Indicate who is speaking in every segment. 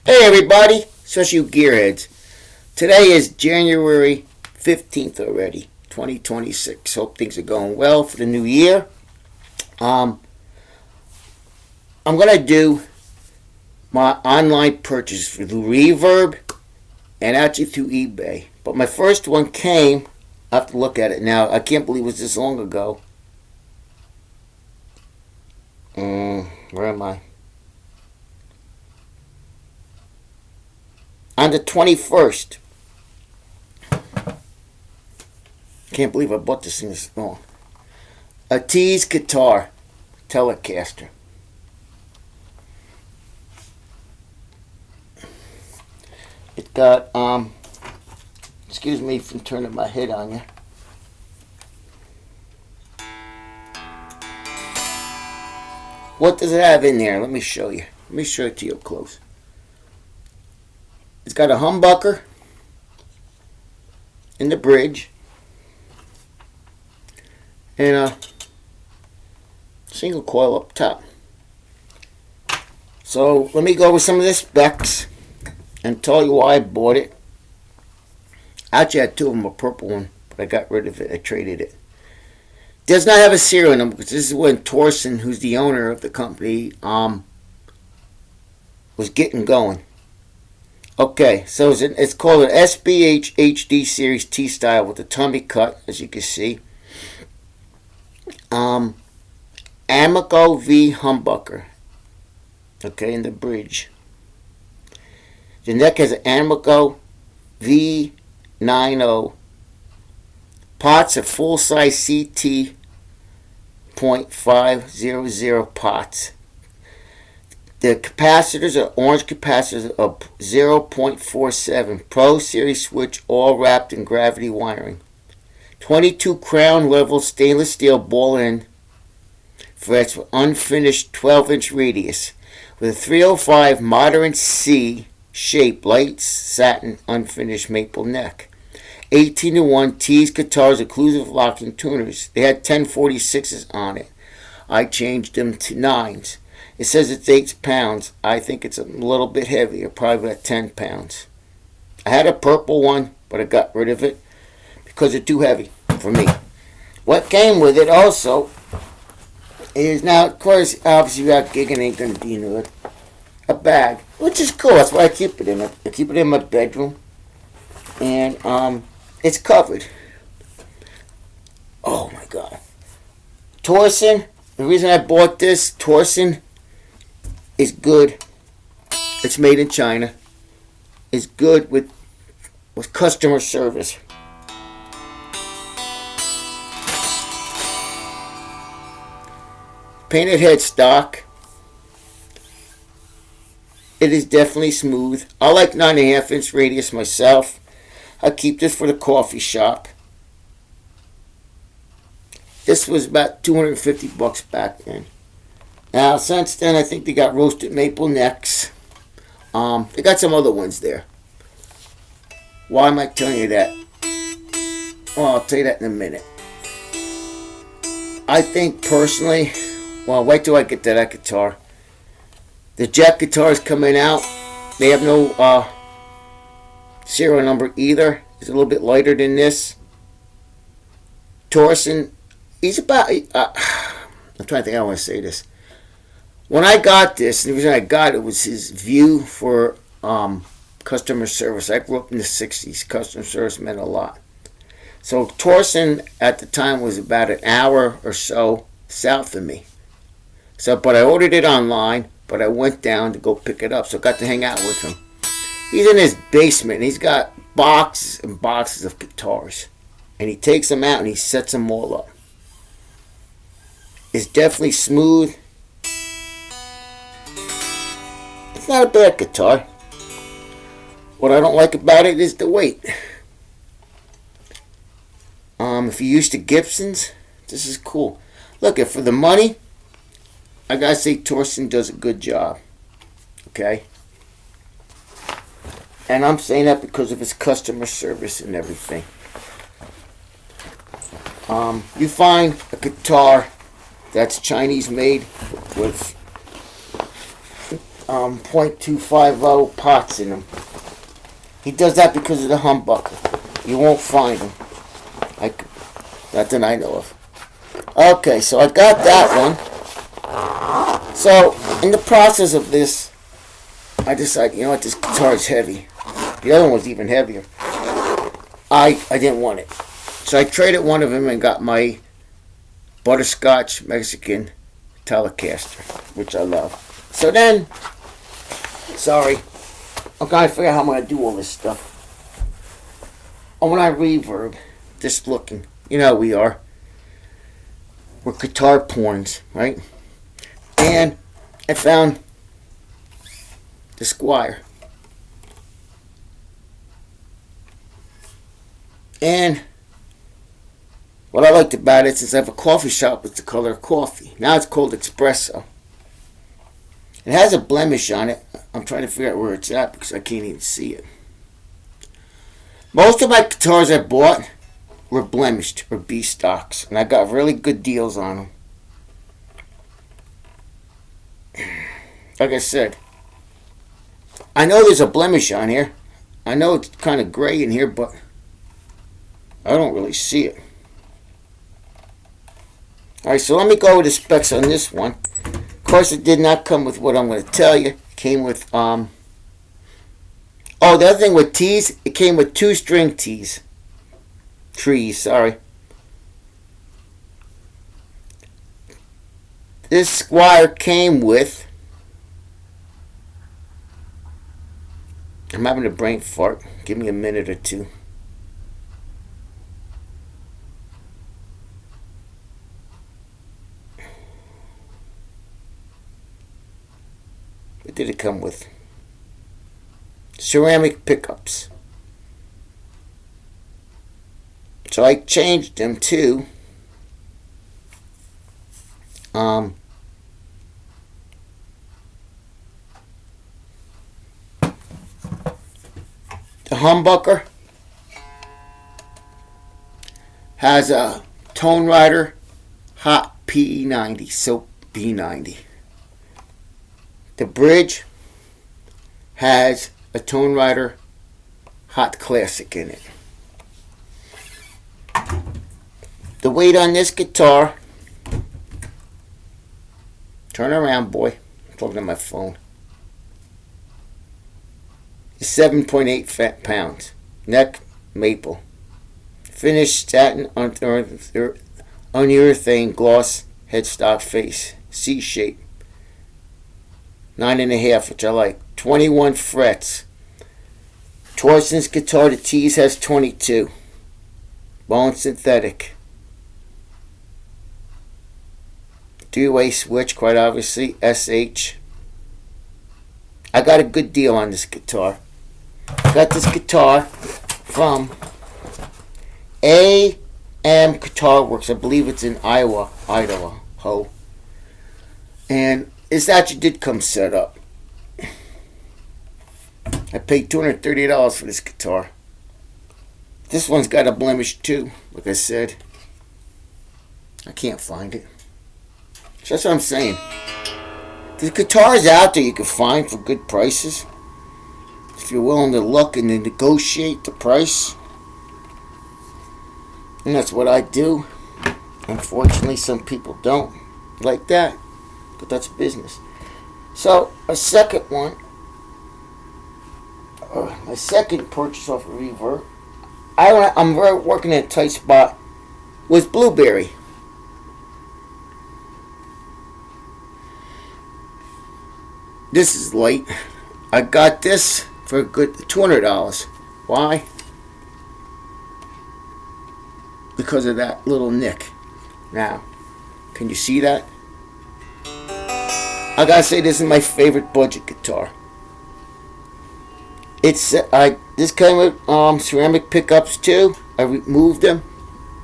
Speaker 1: Hey everybody, especially you gearheads. Today is January 15th already, 2026. Hope things are going well for the new year. I'm going to do my online purchase through reverb and actually through eBay. But my first one came, I have to look at it now. I can't believe it was this long ago. Where am I? On the 21st. Can't believe I bought this thing this long. A Tees guitar Telecaster. It got, excuse me from turning my head on you. What does it have in there? Let me show you. Let me show it to you up close. It's got a humbucker in the bridge and a single coil up top. So let me go over some of the specs and tell you why I bought it. I actually had two of them, a purple one, but I got rid of it. I traded it. Does not have a serial number because this is when Torsen, who's the owner of the company, was getting going. Okay, so it's called an SBH HD Series T style with a tummy cut, as you can see. Amico V humbucker. Okay, in the bridge. The neck has an Amico V90. Pots are full size CT .500 pots. The capacitors are orange capacitors of 0.47. Pro Series switch, all wrapped in gravity wiring. 22 crown level stainless steel ball end frets for unfinished 12-inch radius. With a 305 moderate C shape, light satin unfinished maple neck. 18-to-1 Tees guitars occlusive locking tuners. They had 1046s on it. I changed them to 9s. It says it's 8 pounds. I think it's a little bit heavier, probably about 10 pounds. I had a purple one, but I got rid of it because it's too heavy for me. What came with it also is, now, of course, obviously you got gigging ain't going to be new. A bag, which is cool. That's why I keep it in. I keep it in my bedroom. And it's covered. Oh, my God. Torsen, the reason I bought this, Torsen is good. It's made in China. It's good with customer service. Painted headstock. It is definitely smooth. I like 9.5-inch radius myself. I keep this for the coffee shop. This was about $250 back then. Now, since then, I think they got roasted maple necks. They got some other ones there. Why am I telling you that? Well, I'll tell you that in a minute. I think, personally, well, wait till I get to that guitar. The Jack guitars coming out, they have no serial number either. It's a little bit lighter than this. Torsen, he's about... I'm trying to think how I want to say this. When I got this, and the reason I got it was his view for customer service. I grew up in the 60s. Customer service meant a lot. So Torsen at the time was about an hour or so south of me. But I ordered it online, but I went down to go pick it up. So I got to hang out with him. He's in his basement, and he's got boxes and boxes of guitars. And he takes them out, and he sets them all up. It's definitely smooth. It's not a bad guitar. What I don't like about it is the weight. If you're used to Gibsons, this is cool. Look, for the money, I gotta say Torsen does a good job. Okay? And I'm saying that because of his customer service and everything. You find a guitar that's Chinese made with .250 pots in them. He does that because of the humbucker. You won't find them. Not that I know of. Okay, so I got that one. So, in the process of this, I decided, you know what, this guitar is heavy. The other one was even heavier. I didn't want it. So I traded one of them and got my butterscotch Mexican Telecaster, which I love. So then, sorry, I'm trying to figure out how I'm going to do all this stuff. I want to reverb, just looking. You know how we are. We're guitar porns, right? And I found the Squire. And what I liked about it is I have a coffee shop with the color of coffee. Now it's called espresso. It has a blemish on it. I'm trying to figure out where it's at because I can't even see it. Most of my guitars I bought were blemished or B stocks, and I got really good deals on them. Like I said, I know there's a blemish on here. I know it's kind of gray in here, but I don't really see it. Alright, so let me go with the specs on this one. Of course, it did not come with what I'm going to tell you. It came with, oh, the other thing with T's, it came with 2 string T's. Trees, sorry. This Squire came with, I'm having a brain fart. Give me a minute or two. What did it come with? Ceramic pickups. So I changed them to the humbucker has a Tone Rider Hot P90, Soap B90. The bridge has a Tone Rider Hot Classic in it. The weight on this guitar, turn around, boy, I'm talking to my phone, is 7.8 pounds. Neck, maple. Finished satin urethane gloss headstock face. C shape. 9.5, which I like. 21 frets. Torson's guitar, the T's has 22. Bone synthetic. 3-way switch, quite obviously. SH. I got a good deal on this guitar. I got this guitar from AM Guitar Works. I believe it's in Idaho. And this actually did come set up. I paid $230 for this guitar. This one's got a blemish too, like I said. I can't find it. So that's what I'm saying. There's guitars out there you can find for good prices. If you're willing to look and then negotiate the price. And that's what I do. Unfortunately, some people don't like that. But that's business. So, a second one. My second purchase off of Reverb. I'm working in a tight spot with Blueberry. This is light. I got this for a good $200. Why? Because of that little nick. Now, can you see that? I gotta say, this is my favorite budget guitar. This came with ceramic pickups too. I removed them,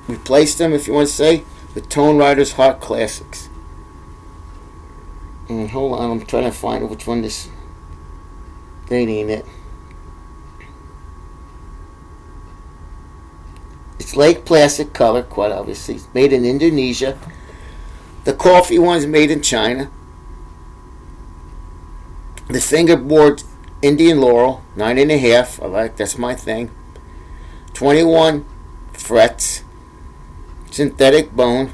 Speaker 1: replaced them, if you want to say, with Tone Rider's Hot Classics. And hold on, I'm trying to find which one this. They ain't it. It's Lake Plastic color, quite obviously. It's made in Indonesia. The coffee one's made in China. The fingerboard Indian Laurel, 9.5. I like, that's my thing. 21 frets, synthetic bone.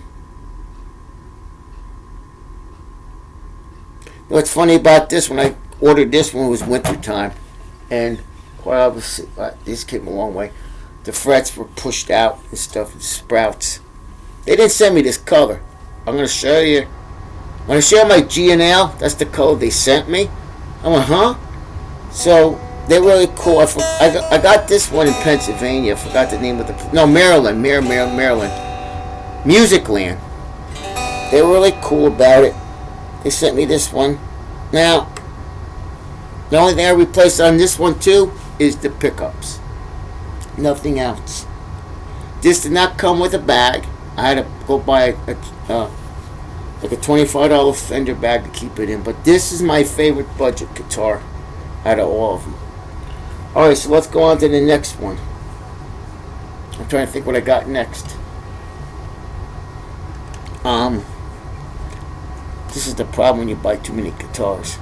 Speaker 1: What's funny about this, when I ordered this one, it was winter time, and quite obviously this came a long way. The frets were pushed out and stuff, and sprouts. They didn't send me this color. I'm gonna show you. When I show my G&L, that's the color they sent me. I went, huh? So they're really cool. I got this one in Pennsylvania. I forgot the name of Maryland. Maryland. Musicland. They were really cool about it. They sent me this one. Now, the only thing I replaced on this one too is the pickups. Nothing else. This did not come with a bag. I had to go buy a $25 Fender bag to keep it in. But this is my favorite budget guitar out of all of them. Alright, so let's go on to the next one. I'm trying to think what I got next. This is the problem when you buy too many guitars.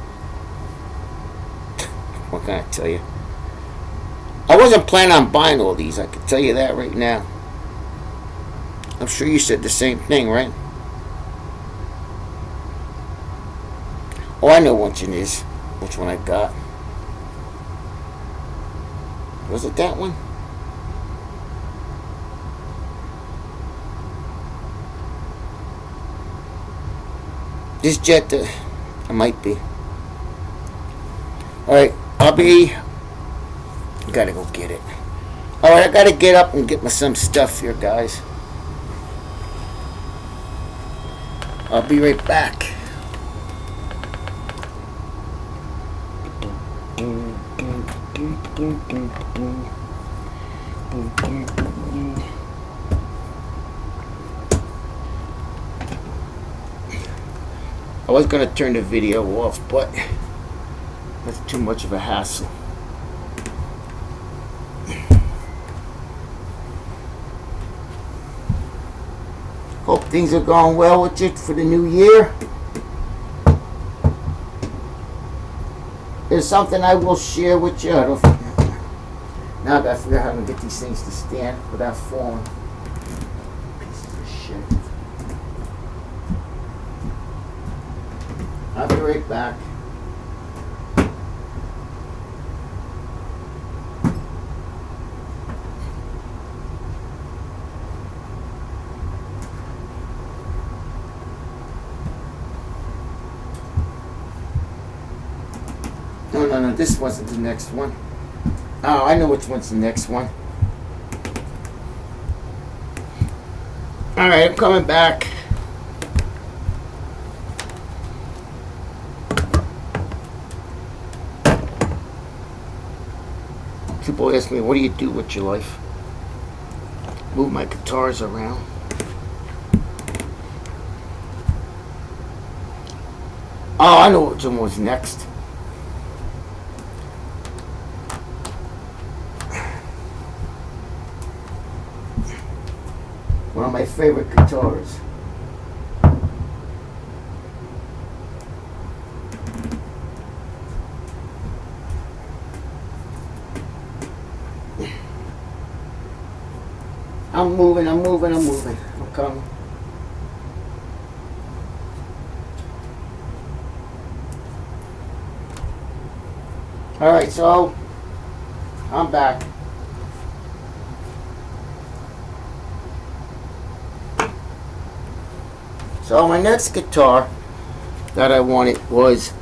Speaker 1: What can I tell you? I wasn't planning on buying all these, I can tell you that right now. I'm sure you said the same thing, right? Oh, I know which one it is. Which one I got. Was it that one? This Jet, I might be. Alright, gotta go get it. Alright, I gotta get up and get me some stuff here, guys. I'll be right back. I was going to turn the video off, but that's too much of a hassle. Hope things are going well with you for the new year. There's something I will share with you. Now I gotta figure out how to get these things to stand without falling. Pieces of shit. I'll be right back. No, this wasn't the next one. Oh, I know which one's the next one. Alright, I'm coming back. People ask me, what do you do with your life? Move my guitars around. Oh, I know which one was next. One of my favorite guitars. I'm moving. I'm coming. Alright, so I'm back. So my next guitar that I wanted was,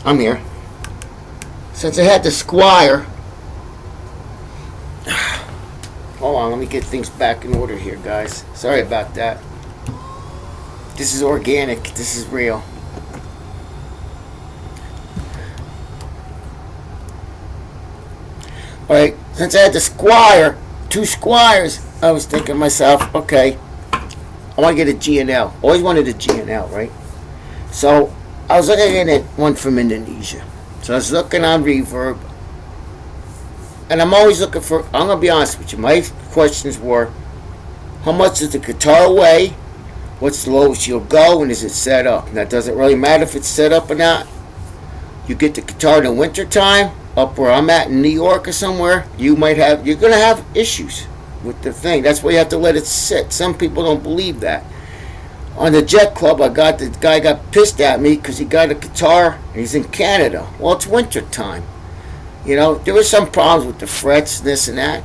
Speaker 1: I'm here. Since I had the Squire, hold on, let me get things back in order here, guys. Sorry about that. This is organic, this is real. Alright, since I had the Squire, 2 Squires, I was thinking to myself, okay, I want to get a G&L. Always wanted a G&L, right? So I was looking at one from Indonesia. So I was looking on Reverb. And I'm always looking for, I'm going to be honest with you, my questions were, how much does the guitar weigh? What's the lowest you'll go, and is it set up? Now, it doesn't really matter if it's set up or not. You get the guitar in the winter time, up where I'm at in New York or somewhere, you're going to have issues with the thing. That's why you have to let it sit. Some people don't believe that. On the Jet Club, the guy got pissed at me because he got a guitar and he's in Canada. Well, it's winter time. You know, there were some problems with the frets, this and that.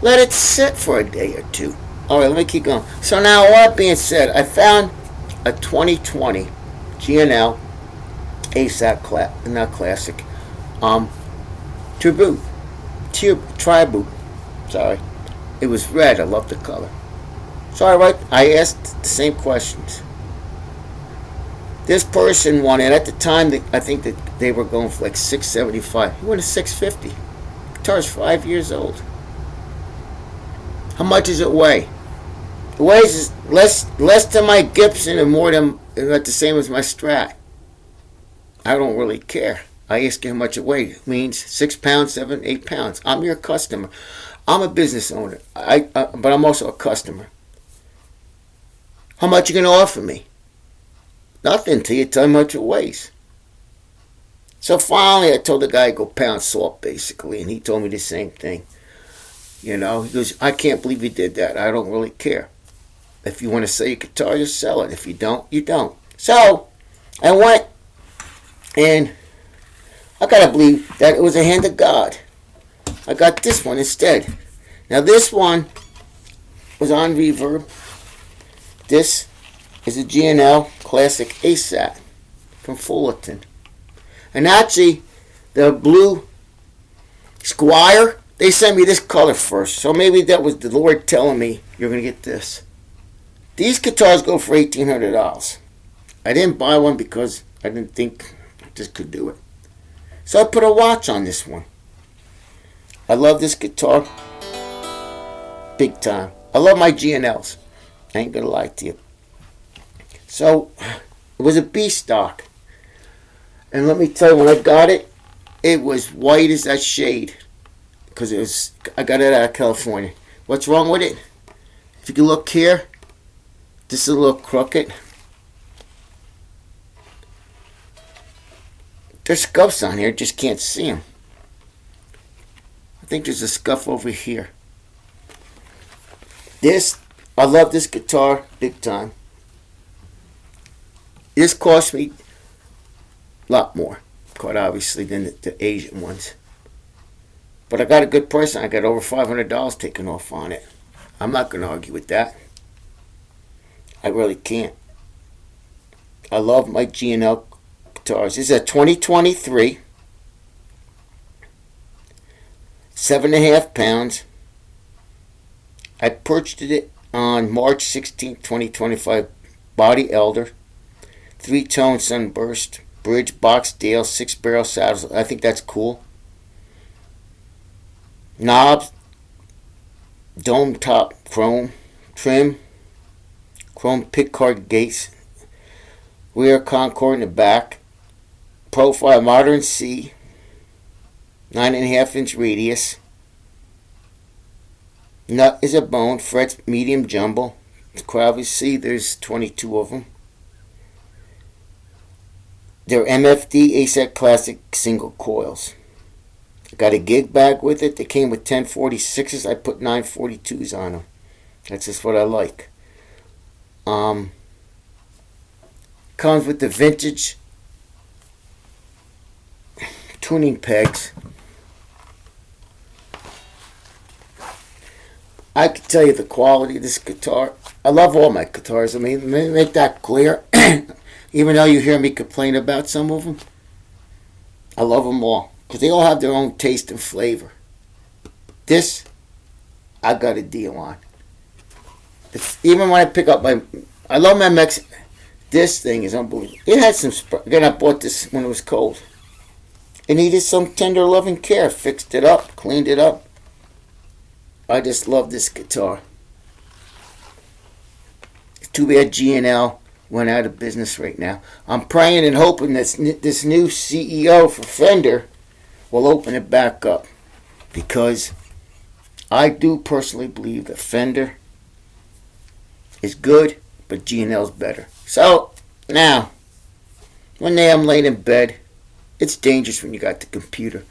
Speaker 1: Let it sit for a day or two. All right, let me keep going. So now, all that being said, I found a 2020 G&L ASAP not classic, tribute. Sorry, it was red. I love the color. So I asked the same questions. This person wanted, at the time, I think that they were going for like $675. He wanted $650. Guitar's 5 years old. How much does it weigh? It weighs less than my Gibson and more than about the same as my Strat. I don't really care. I ask you how much it weighs. It means 6 pounds, 7, 8 pounds. I'm your customer. I'm a business owner, but I'm also a customer. How much you going to offer me? Nothing till you tell me how much it weighs. So finally I told the guy to go pound salt, basically, and he told me the same thing. You know, he goes, I can't believe you did that. I don't really care. If you want to sell your guitar, just sell it. If you don't, you don't. So I went, and I gotta believe that it was a hand of God. I got this one instead. Now this one was on reverb. This is a G&L Classic ASAT from Fullerton. And actually, the blue Squire, they sent me this color first. So maybe that was the Lord telling me, you're going to get this. These guitars go for $1,800. I didn't buy one because I didn't think I just could do it. So I put a watch on this one. I love this guitar. Big time. I love my G&Ls. I ain't going to lie to you. So, it was a B stock. And let me tell you, when I got it, it was white as that shade. Because I got it out of California. What's wrong with it? If you can look here, this is a little crooked. There's scuffs on here, just can't see them. I think there's a scuff over here. I love this guitar big time. This cost me a lot more, quite obviously, than the Asian ones. But I got a good price, and I got over $500 taken off on it. I'm not going to argue with that. I really can't. I love my G&L guitars. This is a 2023, 7.5 pounds. I purchased it on March 16, 2025. Body Elder, 3-tone sunburst, bridge Boxdale, 6-barrel saddles. I think that's cool. Knobs, dome top chrome trim, chrome pickguard gates, rear concord in the back, profile modern C, 9.5-inch radius. Nut is a bone, frets medium jumbo. Obviously, there's 22 of them. They're MFD ASAT Classic single coils. I got a gig bag with it. They came with 1046s. I put 942s on them. That's just what I like. Comes with the vintage tuning pegs. I can tell you the quality of this guitar. I love all my guitars. I mean, make that clear. Even though you hear me complain about some of them, I love them all. Because they all have their own taste and flavor. This, I got a deal on. Even when I pick up I love my Mexican. This thing is unbelievable. It had some, again, I bought this when it was cold. It needed some tender loving care. Fixed it up, cleaned it up. I just love this guitar. It's too bad G&L went out of business right now. I'm praying and hoping that this new CEO for Fender will open it back up, because I do personally believe that Fender is good, but G&L's better. So now, one day I'm laying in bed. It's dangerous when you got the computer.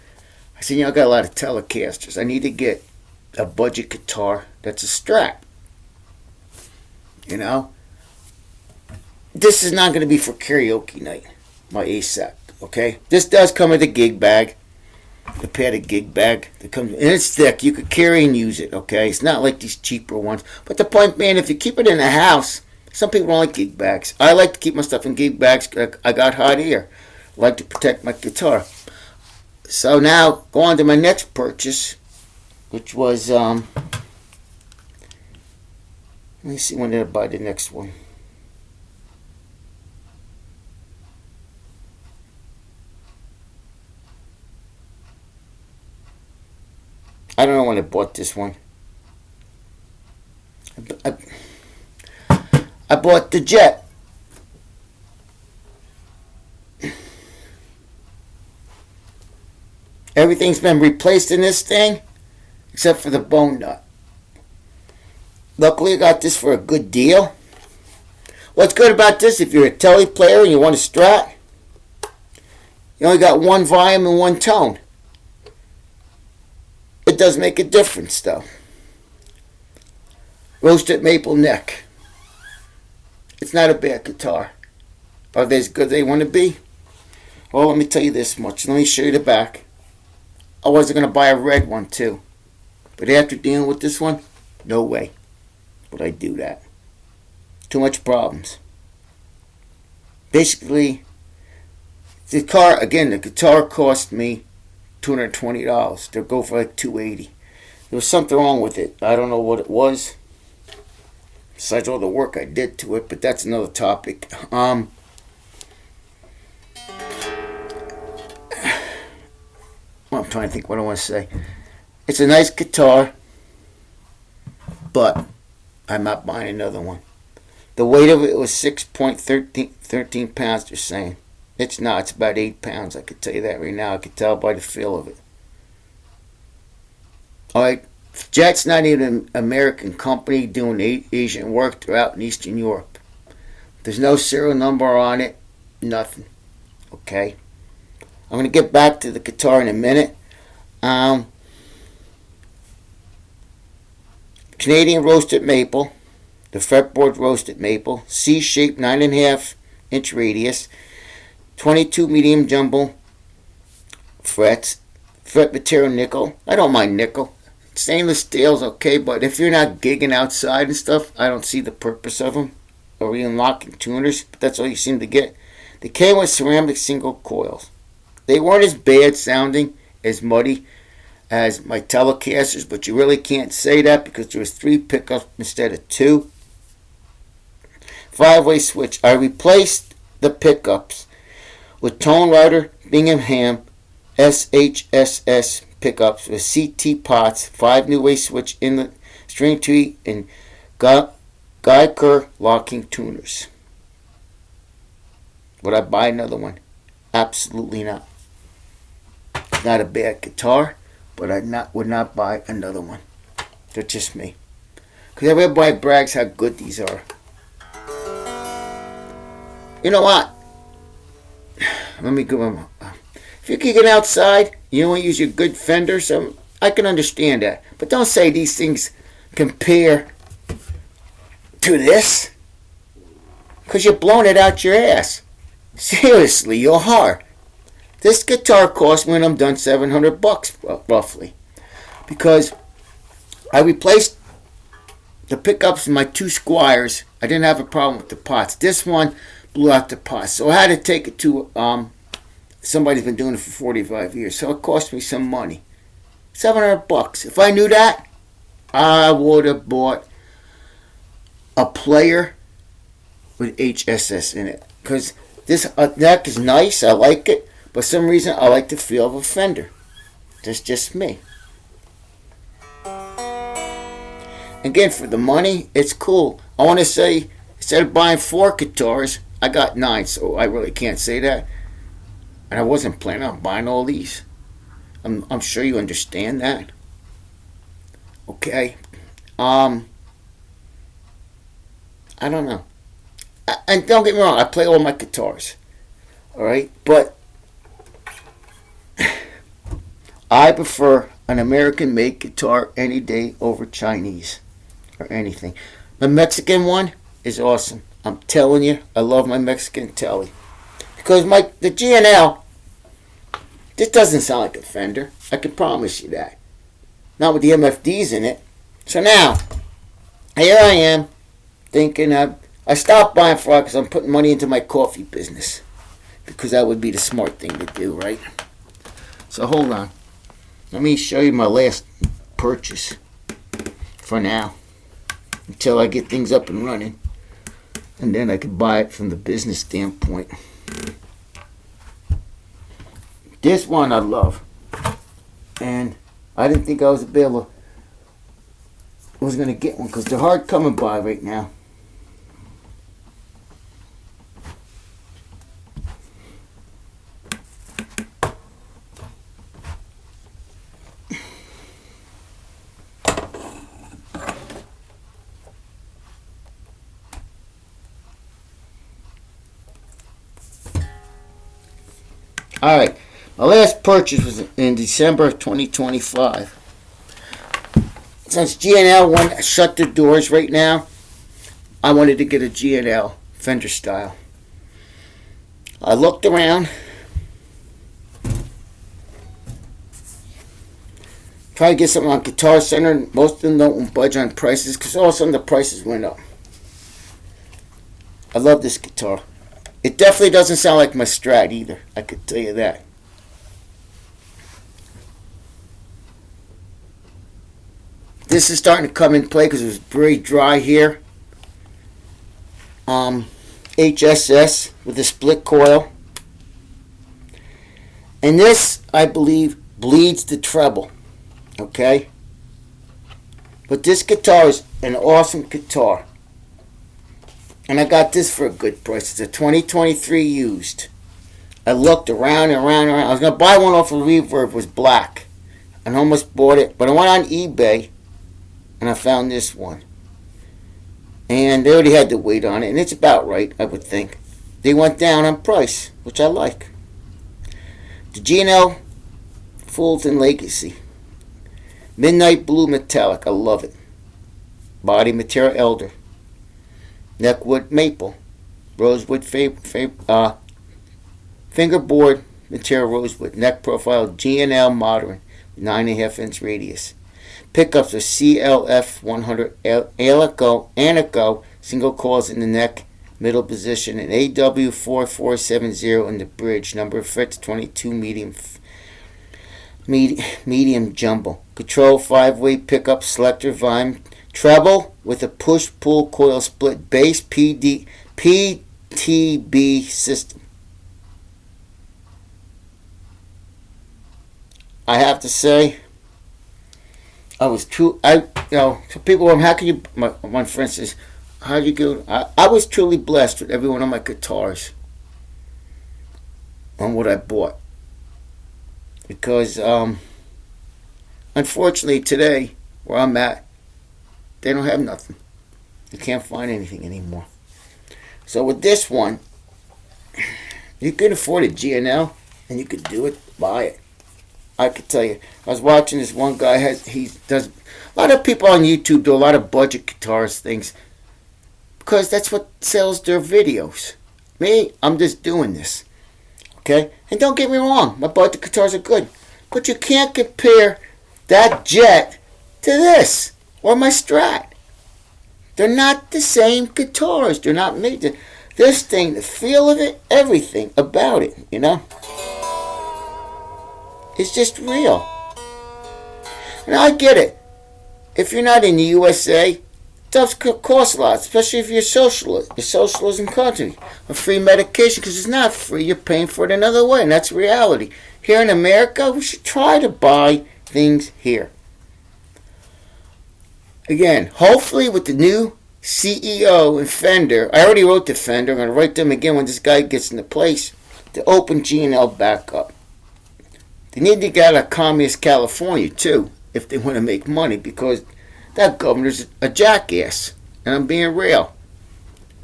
Speaker 1: I said, I got a lot of Telecasters. I need to get a budget guitar that's a Strat. This is not going to be for karaoke night, my ASAP, okay? This does come with a gig bag, the padded gig bag that comes, and it's thick. You could carry and use it, okay? It's not like these cheaper ones. But the point being, if you keep it in the house, some people don't like gig bags. I like to keep my stuff in gig bags. I got hot air. I like to protect my guitar. So now, go on to my next purchase, which was, let me see, when did I buy the next one? I don't know when I bought this one. I bought the Jet. Everything's been replaced in this thing except for the bone nut. Luckily, I got this for a good deal. What's good about this, if you're a tele player and you want a Strat, you only got one volume and one tone. It does make a difference, though. Roasted maple neck. It's not a bad guitar. Are they as good as they want to be? Well, let me tell you this much. Let me show you the back. I wasn't going to buy a red one, too. But after dealing with this one, no way would I do that. Too much problems. Basically, the guitar cost me $220. They'll go for like $280. There was something wrong with it. I don't know what it was. Besides all the work I did to it, but that's another topic. Well, I'm trying to think what I want to say. It's a nice guitar, but I'm not buying another one. The weight of it was 6.13 pounds, they're saying. It's not. It's about 8 pounds. I could tell you that right now. I could tell by the feel of it. Alright, Jet's not even an American company doing Asian work. They're out in Eastern Europe. There's no serial number on it. Nothing. Okay? I'm going to get back to the guitar in a minute. Canadian roasted maple. The fretboard roasted maple. C-shaped 9.5 inch radius. 22 medium jumbo frets. Fret material nickel. I don't mind nickel. Stainless steel's okay, but if you're not gigging outside and stuff, I don't see the purpose of them. Or even locking tuners, but that's all you seem to get. They came with ceramic single coils. They weren't as bad sounding, as muddy as my Telecasters, but you really can't say that because there was 3 pickups instead of 2. 5-way switch. I replaced the pickups with Tone Rider Bingham SHSS pickups with CT pots, 5 new-way switch in the string tree, and Geiger locking tuners. Would I buy another one? Absolutely not. Not a bad guitar, but I would not buy another one. That's just me. Because everybody brags how good these are. You know what? Let me give them. If you're gigging outside, you don't use your good Fender, so I can understand that. But don't say these things compare to this, because you're blowing it out your ass. Seriously, you're hard. This guitar cost me when I'm done $700 roughly, because I replaced the pickups in my 2 Squires. I didn't have a problem with the pots. This one blew out the pots, so I had to take it to somebody's been doing it for 45 years, so it cost me some money. $700. If I knew that, I would have bought a player with HSS in it. Because this neck is nice, I like it, but for some reason I like the feel of a Fender. That's just me. Again, for the money, it's cool. I want to say, instead of buying 4 guitars, I got 9, so I really can't say that. And I wasn't planning on buying all these. I'm sure you understand that. Okay. I don't know. And don't get me wrong, I play all my guitars. Alright? But I prefer an American-made guitar any day over Chinese or anything. The Mexican one is awesome. I'm telling you, I love my Mexican Telly. Because the G&L, this doesn't sound like a Fender. I can promise you that. Not with the MFDs in it. So now, here I am, thinking I stopped buying for it because I'm putting money into my coffee business. Because that would be the smart thing to do, right? So hold on. Let me show you my last purchase for now. Until I get things up and running. And then I can buy it from the business standpoint. This one I love. And I didn't think I was going to get one because they're hard coming by right now. Alright, my last purchase was in December of 2025. Since G&L shut their doors right now, I wanted to get a G&L Fender style. I looked around, tried to get something on Guitar Center, and most of them don't budge on prices because all of a sudden the prices went up. I love this guitar. It definitely doesn't sound like my Strat either. I could tell you that. This is starting to come in play because it was very dry here. HSS with a split coil. And this, I believe, bleeds the treble. Okay? But this guitar is an awesome guitar. And I got this for a good price. It's a 2023 used. I looked around and around and around. I was going to buy one off of Reverb. It was black. And almost bought it. But I went on eBay. And I found this one. And they already had the weight on it. And it's about right, I would think. They went down on price. Which I like. The G&L Fulton Legacy. Midnight Blue Metallic. I love it. Body material Elder. Neckwood Maple, Rosewood fingerboard material Rosewood, neck profile G&L Modern, 9.5 inch radius. Pickups are CLF 100 Anico, single coils in the neck, middle position, and AW 4470 in the bridge. Number of frets 22 medium jumbo. Control 5-way pickup selector volume. Treble with a push-pull coil split bass PTB system. I have to say, so people are, how can you, one friend says, how do you go? I was truly blessed with every one of my guitars on what I bought. Because, unfortunately today, where I'm at, they don't have nothing. You can't find anything anymore. So with this one, you can afford a G&L, and you could do it, buy it. I could tell you. I was watching this one guy. He does a lot of people on YouTube do a lot of budget guitars things because that's what sells their videos. Me, I'm just doing this. Okay, and don't get me wrong, my budget guitars are good, but you can't compare that Jet to this. Or my Strat. They're not the same guitars. They're not made to... This thing, the feel of it, everything about it, you know? It's just real. And I get it. If you're not in the USA, stuff costs a lot, especially if you're a socialist. A socialism country. A free medication, because it's not free. You're paying for it another way, and that's reality. Here in America, we should try to buy things here. Again, hopefully with the new CEO and Fender, I already wrote to Fender, I'm going to write them again when this guy gets into place, to open G&L back up. They need to get out of communist California too, if they want to make money, because that governor's a jackass, and I'm being real.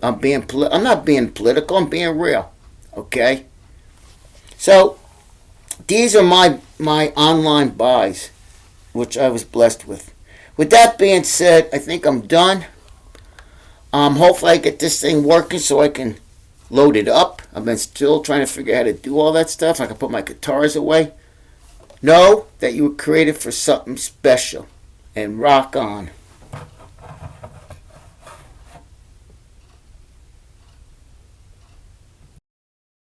Speaker 1: I'm not being political. I'm being real. Okay. So these are my online buys, which I was blessed with. With that being said, I think I'm done. Hopefully I get this thing working so I can load it up. I've been still trying to figure out how to do all that stuff. I can put my guitars away. Know that you were created for something special, and rock on.